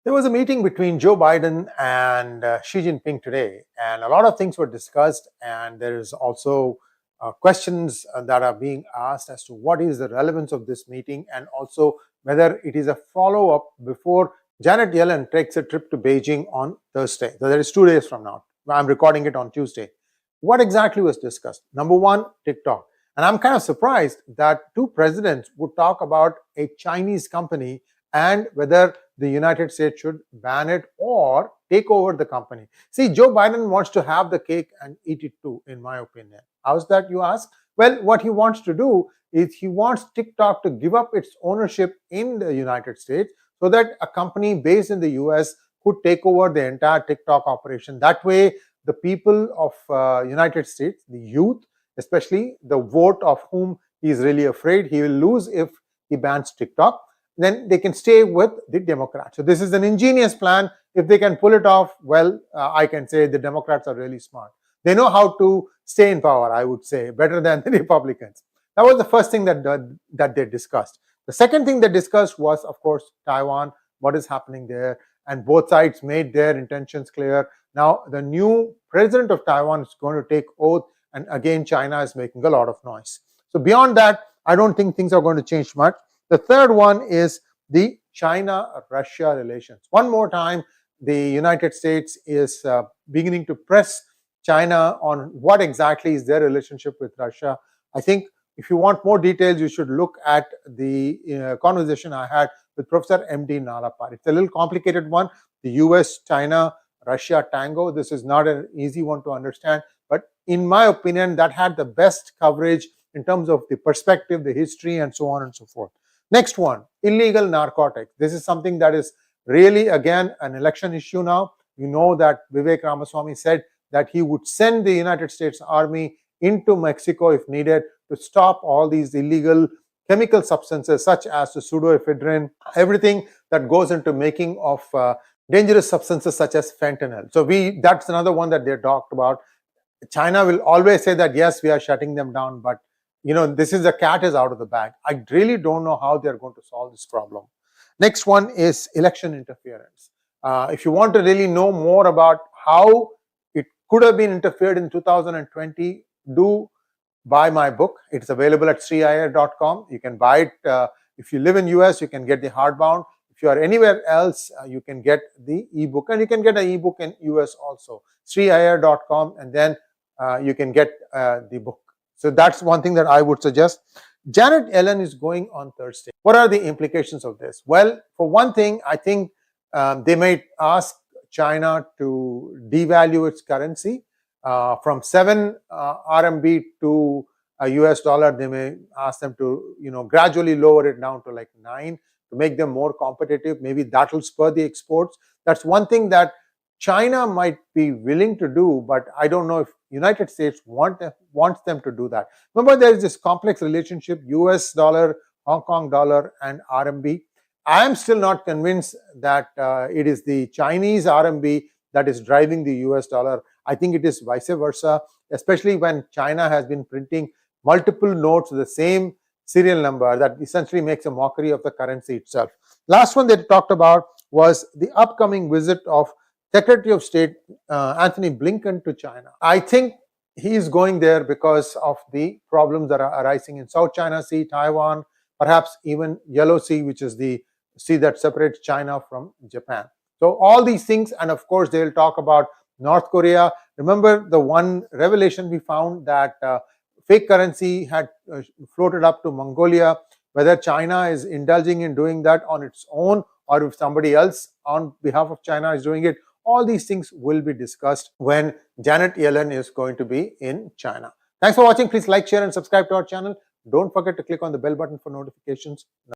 There was a meeting between Joe Biden and Xi Jinping today, and a lot of things were discussed. And there is also questions that are being asked as to what is the relevance of this meeting, and also whether it is a follow up before Janet Yellen takes a trip to Beijing on Thursday. So there is 2 days from now. I'm recording it on Tuesday. What exactly was discussed? Number one, TikTok. And I'm kind of surprised that two presidents would talk about a Chinese company and whether the United States should ban it or take over the company. See, Joe Biden wants to have the cake and eat it too, in my opinion. How's that, you ask? Well, what he wants to do is he wants TikTok to give up its ownership in the United States so that a company based in the US could take over the entire TikTok operation. That way, the people of United States, the youth, especially the vote of whom he is really afraid he will lose if he bans TikTok, then they can stay with the Democrats. So this is an ingenious plan. If they can pull it off, well, I can say the Democrats are really smart. They know how to stay in power, I would say, better than the Republicans. That was the first thing that they discussed. The second thing they discussed was, of course, Taiwan, what is happening there, and both sides made their intentions clear. Now, the new president of Taiwan is going to take oath, and again, China is making a lot of noise. So beyond that, I don't think things are going to change much. The third one is the China-Russia relations. One more time, the United States is beginning to press China on what exactly is their relationship with Russia. I think if you want more details, you should look at the conversation I had with Professor M.D. Nalapar. It's a little complicated one. The US, China, Russia tango. This is not an easy one to understand. But in my opinion, that had the best coverage in terms of the perspective, the history, and so on and so forth. Next one, illegal narcotics. This is something that is really, again, an election issue now. You know that Vivek Ramaswamy said that he would send the United States Army into Mexico if needed to stop all these illegal chemical substances such as the pseudoephedrine, everything that goes into making of dangerous substances such as fentanyl. So that's another one that they talked about. China will always say that, yes, we are shutting them down, but this is the cat is out of the bag. I really don't know how they're going to solve this problem. Next one is election interference. If you want to really know more about how it could have been interfered in 2020, do buy my book. It's available at sriiyer.com. You can buy it. If you live in US, you can get the hardbound. If you are anywhere else, you can get the ebook, and you can get an ebook in US also. sriiyer.com, and then you can get the book. So that's one thing that I would suggest. Janet Yellen is going on Thursday. What are the implications of this? Well, for one thing, I think they might ask China to devalue its currency from 7 RMB to a US dollar. They may ask them to, gradually lower it down to like 9 to make them more competitive. Maybe that will spur the exports. That's one thing that China might be willing to do, but I don't know if United States wants them to do that. Remember, there is this complex relationship, US dollar, Hong Kong dollar, and RMB. I am still not convinced that it is the Chinese RMB that is driving the US dollar. I think it is vice versa, especially when China has been printing multiple notes with the same serial number that essentially makes a mockery of the currency itself. Last one they talked about was the upcoming visit of Secretary of State Anthony Blinken to China. I think he is going there because of the problems that are arising in South China Sea, Taiwan, perhaps even Yellow Sea, which is the sea that separates China from Japan. So all these things, and of course they will talk about North Korea. Remember the one revelation we found that fake currency had floated up to Mongolia. Whether China is indulging in doing that on its own, or if somebody else on behalf of China is doing it, all these things will be discussed when Janet Yellen is going to be in China. Thanks for watching. Please like, share, and subscribe to our channel. Don't forget to click on the bell button for notifications.